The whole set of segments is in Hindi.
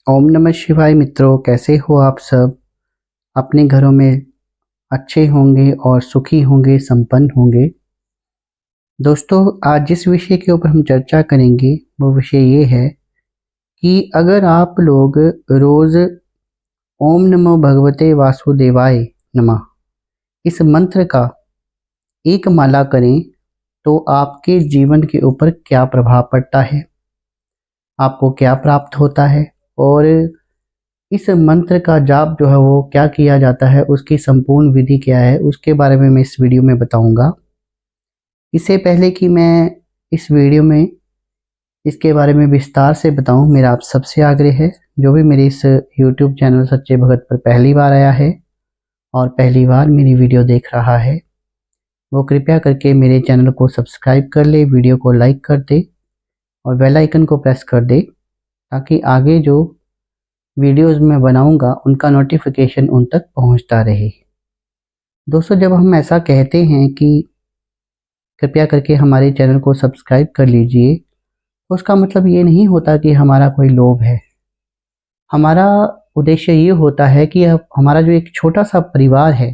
ओम नमः शिवाय मित्रों, कैसे हो आप सब। अपने घरों में अच्छे होंगे और सुखी होंगे, संपन्न होंगे। दोस्तों, आज जिस विषय के ऊपर हम चर्चा करेंगे वो विषय ये है कि अगर आप लोग रोज ओम नमो भगवते वासुदेवाय नमः इस मंत्र का एक माला करें तो आपके जीवन के ऊपर क्या प्रभाव पड़ता है, आपको क्या प्राप्त होता है और इस मंत्र का जाप जो है वो क्या किया जाता है, उसकी संपूर्ण विधि क्या है, उसके बारे में मैं इस वीडियो में बताऊंगा। इससे पहले कि मैं इस वीडियो में इसके बारे में विस्तार से बताऊं, मेरा आप सबसे आग्रह है, जो भी मेरे इस YouTube चैनल सच्चे भगत पर पहली बार आया है और पहली बार मेरी वीडियो देख रहा है, वो कृपया करके मेरे चैनल को सब्सक्राइब कर ले, वीडियो को लाइक कर दे और बेल आइकन को प्रेस कर दे, ताकि आगे जो वीडियोस मैं बनाऊंगा उनका नोटिफिकेशन उन तक पहुंचता रहे। दोस्तों, जब हम ऐसा कहते हैं कि कृपया करके हमारे चैनल को सब्सक्राइब कर लीजिए, उसका मतलब ये नहीं होता कि हमारा कोई लोभ है। हमारा उद्देश्य ये होता है कि हमारा जो एक छोटा सा परिवार है,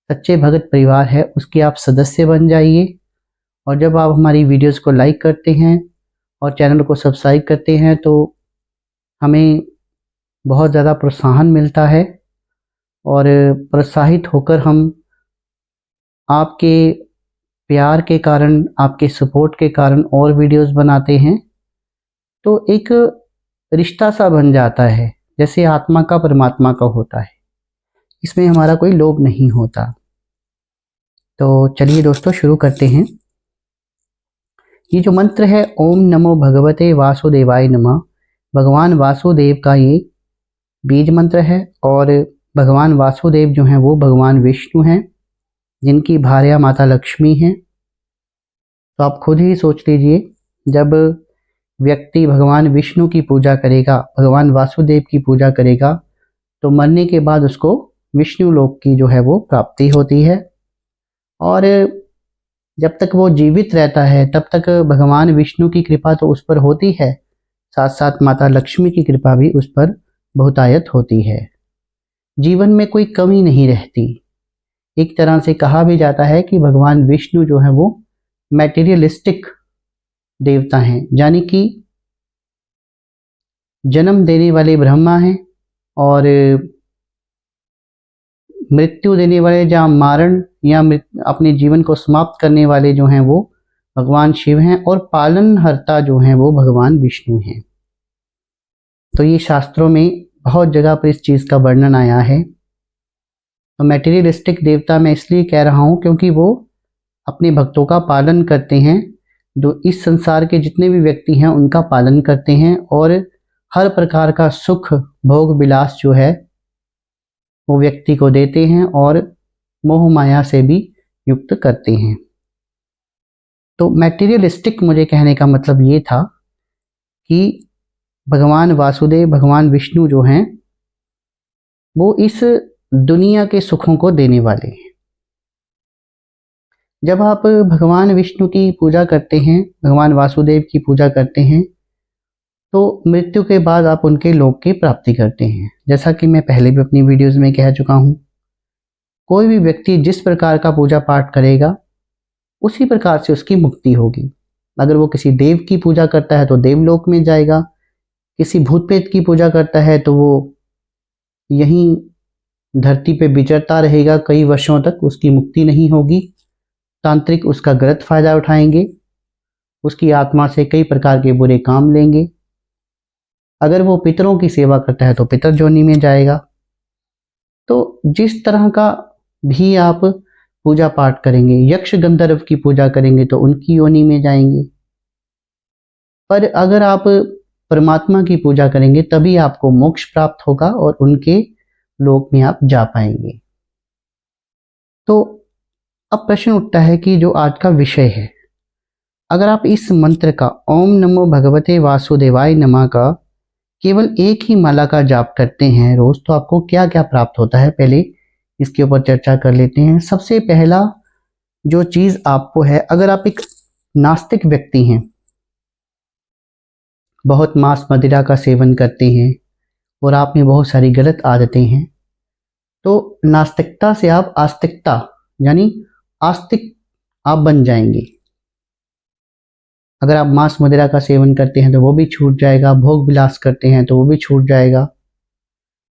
सच्चे भगत परिवार है, उसके आप सदस्य बन जाइए। और जब आप हमारी वीडियोस को लाइक करते हैं और चैनल को सब्सक्राइब करते हैं तो हमें बहुत ज़्यादा प्रोत्साहन मिलता है और प्रोत्साहित होकर हम आपके प्यार के कारण, आपके सपोर्ट के कारण और वीडियोस बनाते हैं। तो एक रिश्ता सा बन जाता है, जैसे आत्मा का परमात्मा का होता है। इसमें हमारा कोई लोभ नहीं होता। तो चलिए दोस्तों, शुरू करते हैं। ये जो मंत्र है ओम नमो भगवते वासुदेवाय नमः, भगवान वासुदेव का ये बीज मंत्र है। और भगवान वासुदेव जो हैं वो भगवान विष्णु हैं, जिनकी भार्या माता लक्ष्मी हैं। तो आप खुद ही सोच लीजिए, जब व्यक्ति भगवान विष्णु की पूजा करेगा, भगवान वासुदेव की पूजा करेगा, तो मरने के बाद उसको विष्णु लोक की जो है वो प्राप्ति होती है। और जब तक वो जीवित रहता है तब तक भगवान विष्णु की कृपा तो उस पर होती है, साथ साथ माता लक्ष्मी की कृपा भी उस पर बहुतायत होती है। जीवन में कोई कमी नहीं रहती। एक तरह से कहा भी जाता है कि भगवान विष्णु जो है वो मैटेरियलिस्टिक देवता हैं, यानी कि जन्म देने वाले ब्रह्मा हैं और मृत्यु देने वाले या मारण या अपने जीवन को समाप्त करने वाले जो हैं वो भगवान शिव हैं, और पालनहर्ता जो हैं वो भगवान विष्णु हैं। तो ये शास्त्रों में बहुत जगह पर इस चीज़ का वर्णन आया है। तो मैटेरियलिस्टिक देवता मैं इसलिए कह रहा हूँ क्योंकि वो अपने भक्तों का पालन करते हैं, जो इस संसार के जितने भी व्यक्ति हैं उनका पालन करते हैं, और हर प्रकार का सुख भोग विलास जो है वो व्यक्ति को देते हैं और मोह माया से भी युक्त करते हैं। तो मैटेरियलिस्टिक मुझे कहने का मतलब ये था कि भगवान वासुदेव, भगवान विष्णु जो हैं वो इस दुनिया के सुखों को देने वाले हैं। जब आप भगवान विष्णु की पूजा करते हैं, भगवान वासुदेव की पूजा करते हैं, तो मृत्यु के बाद आप उनके लोक की प्राप्ति करते हैं। जैसा कि मैं पहले भी अपनी वीडियोस में कह चुका हूँ, कोई भी व्यक्ति जिस प्रकार का पूजा पाठ करेगा उसी प्रकार से उसकी मुक्ति होगी। अगर वो किसी देव की पूजा करता है तो देवलोक में जाएगा, किसी भूत प्रेत की पूजा करता है तो वो यहीं धरती पे विचरता रहेगा, कई वर्षों तक उसकी मुक्ति नहीं होगी। तांत्रिक उसका गलत फायदा उठाएंगे, उसकी आत्मा से कई प्रकार के बुरे काम लेंगे। अगर वो पितरों की सेवा करता है तो पितर जोनी में जाएगा। तो जिस तरह का भी आप पूजा पाठ करेंगे, यक्ष गंधर्व की पूजा करेंगे तो उनकी योनि में जाएंगे। पर अगर आप परमात्मा की पूजा करेंगे तभी आपको मोक्ष प्राप्त होगा और उनके लोक में आप जा पाएंगे। तो अब प्रश्न उठता है कि जो आज का विषय है, अगर आप इस मंत्र का ओम नमो भगवते वासुदेवाय नमः का केवल एक ही माला का जाप करते हैं रोज, तो आपको क्या क्या प्राप्त होता है, पहले इसके ऊपर चर्चा कर लेते हैं। सबसे पहला जो चीज आपको है, अगर आप एक नास्तिक व्यक्ति हैं, बहुत मांस मदिरा का सेवन करते हैं, और आप में बहुत सारी गलत आदतें हैं, तो नास्तिकता से आप आस्तिकता यानी आस्तिक आप बन जाएंगे। अगर आप मांस मदिरा का सेवन करते हैं तो वो भी छूट जाएगा, भोग विलास करते हैं तो वो भी छूट जाएगा।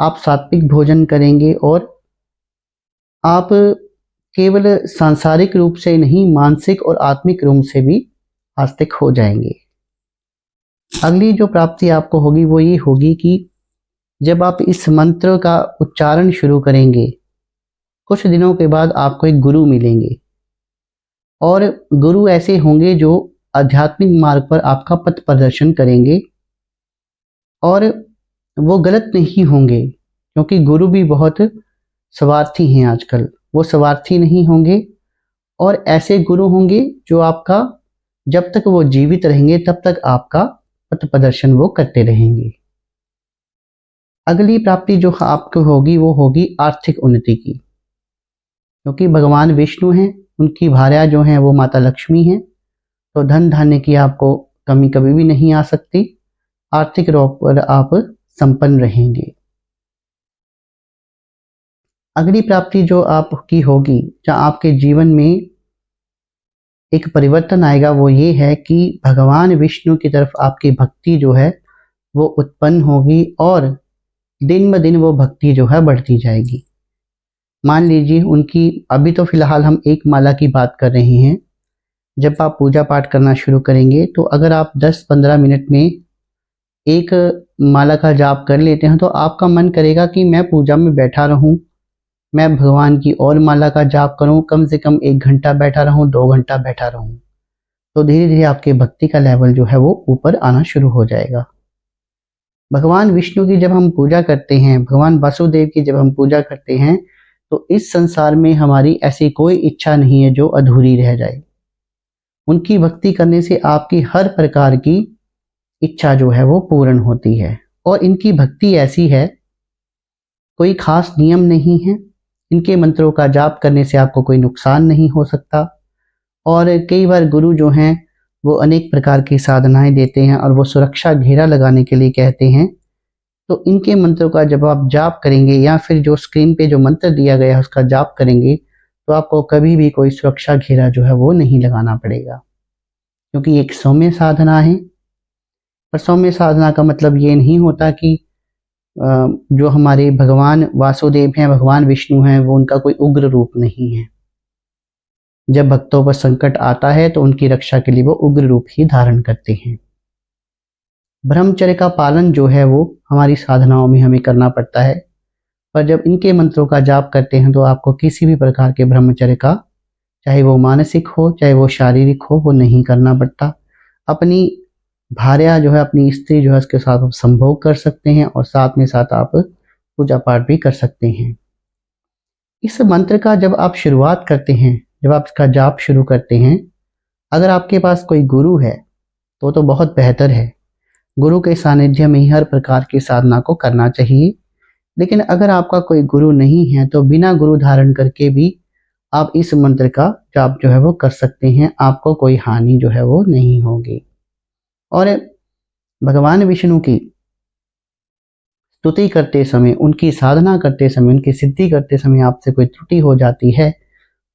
आप सात्विक भोजन करेंगे और आप केवल सांसारिक रूप से नहीं, मानसिक और आत्मिक रूप से भी आस्तिक हो जाएंगे। अगली जो प्राप्ति आपको होगी वो ये होगी कि जब आप इस मंत्र का उच्चारण शुरू करेंगे, कुछ दिनों के बाद आपको एक गुरु मिलेंगे, और गुरु ऐसे होंगे जो आध्यात्मिक मार्ग पर आपका पथ प्रदर्शन करेंगे, और वो गलत नहीं होंगे, क्योंकि गुरु भी बहुत स्वार्थी हैं आजकल। वो स्वार्थी नहीं होंगे, और ऐसे गुरु होंगे जो आपका, जब तक वो जीवित रहेंगे तब तक आपका पथ प्रदर्शन वो करते रहेंगे। अगली प्राप्ति जो आपको होगी वो होगी आर्थिक उन्नति की, क्योंकि भगवान विष्णु हैं, उनकी भार्या जो हैं वो माता लक्ष्मी हैं, तो धन धान्य की आपको कमी कभी भी नहीं आ सकती। आर्थिक रूप पर आप संपन्न रहेंगे। अगली प्राप्ति जो आपकी होगी, जहाँ आपके जीवन में एक परिवर्तन आएगा, वो ये है कि भगवान विष्णु की तरफ आपकी भक्ति जो है वो उत्पन्न होगी, और दिन ब दिन वो भक्ति जो है बढ़ती जाएगी। मान लीजिए उनकी, अभी तो फिलहाल हम एक माला की बात कर रहे हैं, जब आप पूजा पाठ करना शुरू करेंगे तो अगर आप 10-15 मिनट में एक माला का जाप कर लेते हैं तो आपका मन करेगा कि मैं पूजा में बैठा रहूं, मैं भगवान की और माला का जाप करूं, कम से कम 1 घंटा बैठा रहूं, 2 घंटा बैठा रहूं। तो धीरे धीरे आपके भक्ति का लेवल जो है वो ऊपर आना शुरू हो जाएगा। भगवान विष्णु की जब हम पूजा करते हैं, भगवान वासुदेव की जब हम पूजा करते हैं, तो इस संसार में हमारी ऐसी कोई इच्छा नहीं है जो अधूरी रह जाए। उनकी भक्ति करने से आपकी हर प्रकार की इच्छा जो है वो पूर्ण होती है। और इनकी भक्ति ऐसी है, कोई खास नियम नहीं है, इनके मंत्रों का जाप करने से आपको कोई नुकसान नहीं हो सकता। और कई बार गुरु जो हैं वो अनेक प्रकार की साधनाएं देते हैं और वो सुरक्षा घेरा लगाने के लिए कहते हैं। तो इनके मंत्रों का जब आप जाप करेंगे, या फिर जो स्क्रीन पे जो मंत्र दिया गया है उसका जाप करेंगे, तो आपको कभी भी कोई सुरक्षा घेरा जो है वो नहीं लगाना पड़ेगा, क्योंकि ये एक सौम्य साधना है। पर सौम्य साधना का मतलब ये नहीं होता कि जो हमारे भगवान वासुदेव हैं, भगवान विष्णु हैं, वो उनका कोई उग्र रूप नहीं है। जब भक्तों पर संकट आता है तो उनकी रक्षा के लिए वो उग्र रूप ही धारण करते हैं। ब्रह्मचर्य का पालन जो है वो हमारी साधनाओं में हमें करना पड़ता है, पर जब इनके मंत्रों का जाप करते हैं तो आपको किसी भी प्रकार के ब्रह्मचर्य का, चाहे वो मानसिक हो चाहे वो शारीरिक हो, वो नहीं करना पड़ता। अपनी भार्या जो है, अपनी स्त्री जो है, उसके साथ आप संभोग कर सकते हैं, और साथ में साथ आप पूजा पाठ भी कर सकते हैं। इस मंत्र का जब आप शुरुआत करते हैं, जब आप इसका जाप शुरू करते हैं, अगर आपके पास कोई गुरु है तो बहुत बेहतर है। गुरु के सानिध्य में ही हर प्रकार की साधना को करना चाहिए। लेकिन अगर आपका कोई गुरु नहीं है तो बिना गुरु धारण करके भी आप इस मंत्र का जाप जो है वो कर सकते हैं, आपको कोई हानि जो है वो नहीं होगी। और भगवान विष्णु की स्तुति करते समय, उनकी साधना करते समय, उनकी सिद्धि करते समय आपसे कोई त्रुटि हो जाती है,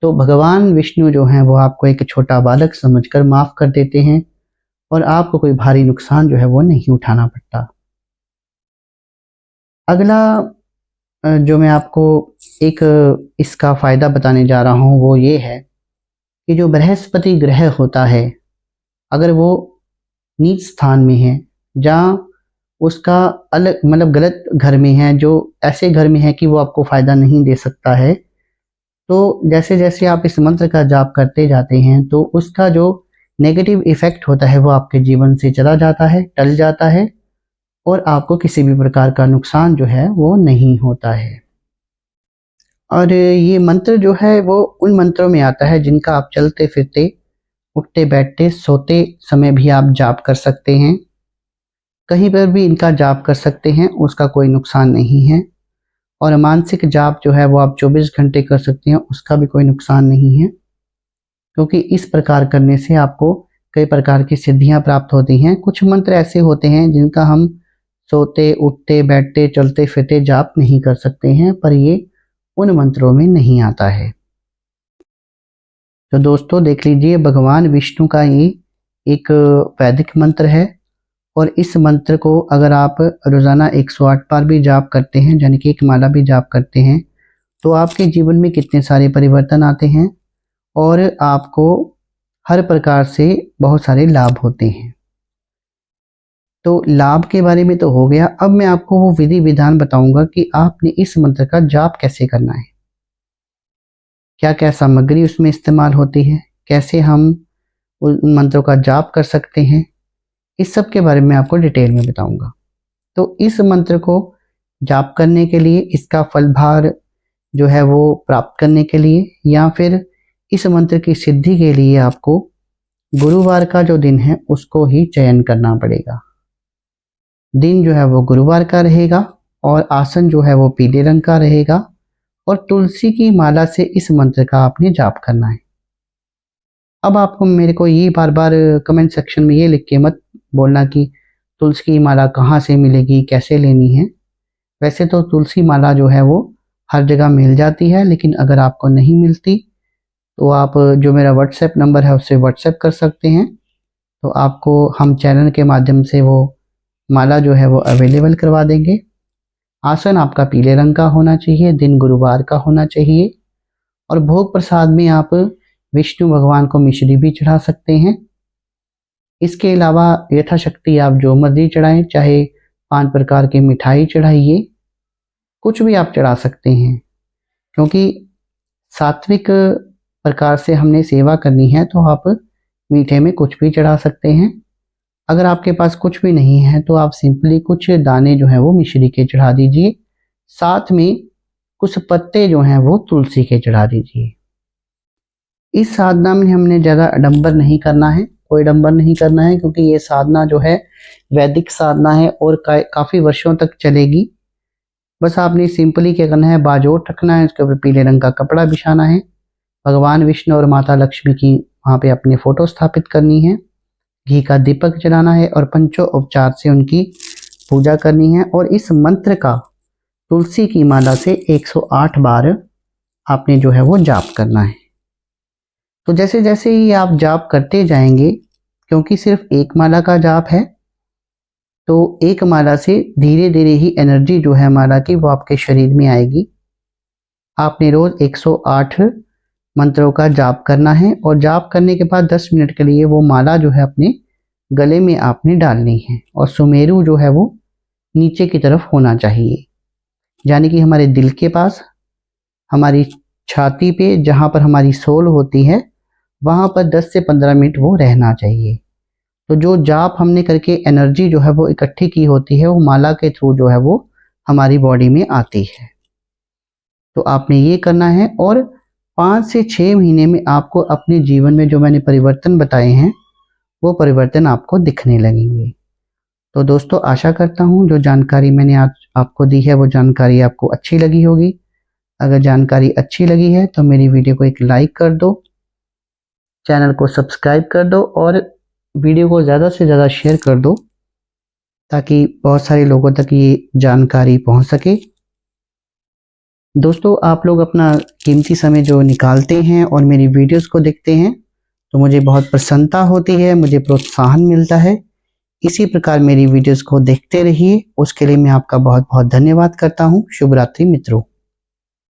तो भगवान विष्णु जो हैं वो आपको एक छोटा बालक समझकर माफ कर देते हैं, और आपको कोई भारी नुकसान जो है वो नहीं उठाना पड़ता। अगला जो मैं आपको एक इसका फायदा बताने जा रहा हूँ वो ये है कि जो बृहस्पति ग्रह होता है, अगर वो नीच स्थान में है, जहाँ उसका अलग मतलब गलत घर में है, जो ऐसे घर में है कि वो आपको फायदा नहीं दे सकता है, तो जैसे जैसे आप इस मंत्र का जाप करते जाते हैं तो उसका जो नेगेटिव इफेक्ट होता है वो आपके जीवन से चला जाता है, टल जाता है, और आपको किसी भी प्रकार का नुकसान जो है वो नहीं होता है। और ये मंत्र जो है वो उन मंत्रों में आता है जिनका आप चलते फिरते, उठते बैठते, सोते समय भी आप जाप कर सकते हैं। कहीं पर भी इनका जाप कर सकते हैं, उसका कोई नुकसान नहीं है। और मानसिक जाप जो है वो आप 24 घंटे कर सकते हैं, उसका भी कोई नुकसान नहीं है, क्योंकि इस प्रकार करने से आपको कई प्रकार की सिद्धियां प्राप्त होती हैं। कुछ मंत्र ऐसे होते हैं जिनका हम सोते उठते बैठते चलते फिरते जाप नहीं कर सकते हैं, पर ये उन मंत्रों में नहीं आता है। तो दोस्तों देख लीजिए, भगवान विष्णु का ये एक वैदिक मंत्र है और इस मंत्र को अगर आप रोजाना 108 बार भी जाप करते हैं, यानी कि एक माला भी जाप करते हैं, तो आपके जीवन में कितने सारे परिवर्तन आते हैं और आपको हर प्रकार से बहुत सारे लाभ होते हैं। तो लाभ के बारे में तो हो गया, अब मैं आपको वो विधि विधान बताऊंगा कि आपने इस मंत्र का जाप कैसे करना है, क्या क्या सामग्री उसमें इस्तेमाल होती है, कैसे हम उन मंत्रों का जाप कर सकते हैं, इस सब के बारे में आपको डिटेल में बताऊंगा। तो इस मंत्र को जाप करने के लिए, इसका फल भार जो है वो प्राप्त करने के लिए, या फिर इस मंत्र की सिद्धि के लिए आपको गुरुवार का जो दिन है उसको ही चयन करना पड़ेगा। दिन जो है वो गुरुवार का रहेगा और आसन जो है वो पीले रंग का रहेगा और तुलसी की माला से इस मंत्र का आपने जाप करना है। अब आपको मेरे को ये बार बार कमेंट सेक्शन में ये लिख के मत बोलना कि तुलसी की माला कहाँ से मिलेगी, कैसे लेनी है। वैसे तो तुलसी माला जो है वो हर जगह मिल जाती है, लेकिन अगर आपको नहीं मिलती तो आप जो मेरा व्हाट्सएप नंबर है उससे व्हाट्सएप कर सकते हैं। तो आपको हम चैनल के माध्यम से वो माला जो है वो अवेलेबल करवा देंगे। आसन आपका पीले रंग का होना चाहिए, दिन गुरुवार का होना चाहिए और भोग प्रसाद में आप विष्णु भगवान को मिश्री भी चढ़ा सकते हैं। इसके अलावा यथाशक्ति आप जो मर्जी चढ़ाएं, चाहे 5 प्रकार की मिठाई चढ़ाइए, कुछ भी आप चढ़ा सकते हैं, क्योंकि सात्विक प्रकार से हमने सेवा करनी है तो आप मीठे में कुछ भी चढ़ा सकते हैं। अगर आपके पास कुछ भी नहीं है तो आप सिंपली कुछ दाने जो हैं वो मिश्री के चढ़ा दीजिए, साथ में कुछ पत्ते जो हैं वो तुलसी के चढ़ा दीजिए। इस साधना में हमने ज़्यादा आडंबर नहीं करना है, कोई आडंबर नहीं करना है, क्योंकि ये साधना जो है वैदिक साधना है और काफ़ी वर्षों तक चलेगी। बस आपने सिंपली क्या करना है, बाजोट रखना है, उसके ऊपर पीले रंग का कपड़ा बिछाना है, भगवान विष्णु और माता लक्ष्मी की वहाँ पे अपनी फोटो स्थापित करनी है, घी का दीपक जलाना है और पंचोपचार से उनकी पूजा करनी है और इस मंत्र का तुलसी की माला से 108 बार आपने जो है वो जाप करना है। तो जैसे जैसे ही आप जाप करते जाएंगे, क्योंकि सिर्फ एक माला का जाप है, तो एक माला से धीरे धीरे ही एनर्जी जो है माला की वो आपके शरीर में आएगी। आपने रोज 108 मंत्रों का जाप करना है और जाप करने के बाद 10 मिनट के लिए वो माला जो है अपने गले में आपने डालनी है और सुमेरु जो है वो नीचे की तरफ होना चाहिए, यानी कि हमारे दिल के पास, हमारी छाती पे जहाँ पर हमारी सोल होती है वहाँ पर 10 से 15 मिनट वो रहना चाहिए। तो जो जाप हमने करके एनर्जी जो है वो इकट्ठी की होती है वो माला के थ्रू जो है वो हमारी बॉडी में आती है। तो आपने ये करना है और 5 से 6 महीने में आपको अपने जीवन में जो मैंने परिवर्तन बताए हैं वो परिवर्तन आपको दिखने लगेंगे। तो दोस्तों आशा करता हूँ जो जानकारी मैंने आज आपको दी है वो जानकारी आपको अच्छी लगी होगी। अगर जानकारी अच्छी लगी है तो मेरी वीडियो को एक लाइक कर दो, चैनल को सब्सक्राइब कर दो और वीडियो को ज़्यादा से ज़्यादा शेयर कर दो, ताकि बहुत सारे लोगों तक ये जानकारी पहुंच सके। दोस्तों आप लोग अपना कीमती समय जो निकालते हैं और मेरी वीडियोस को देखते हैं तो मुझे बहुत प्रसन्नता होती है, मुझे प्रोत्साहन मिलता है। इसी प्रकार मेरी वीडियोस को देखते रहिए, उसके लिए मैं आपका बहुत बहुत धन्यवाद करता हूँ। शुभ रात्रि मित्रों।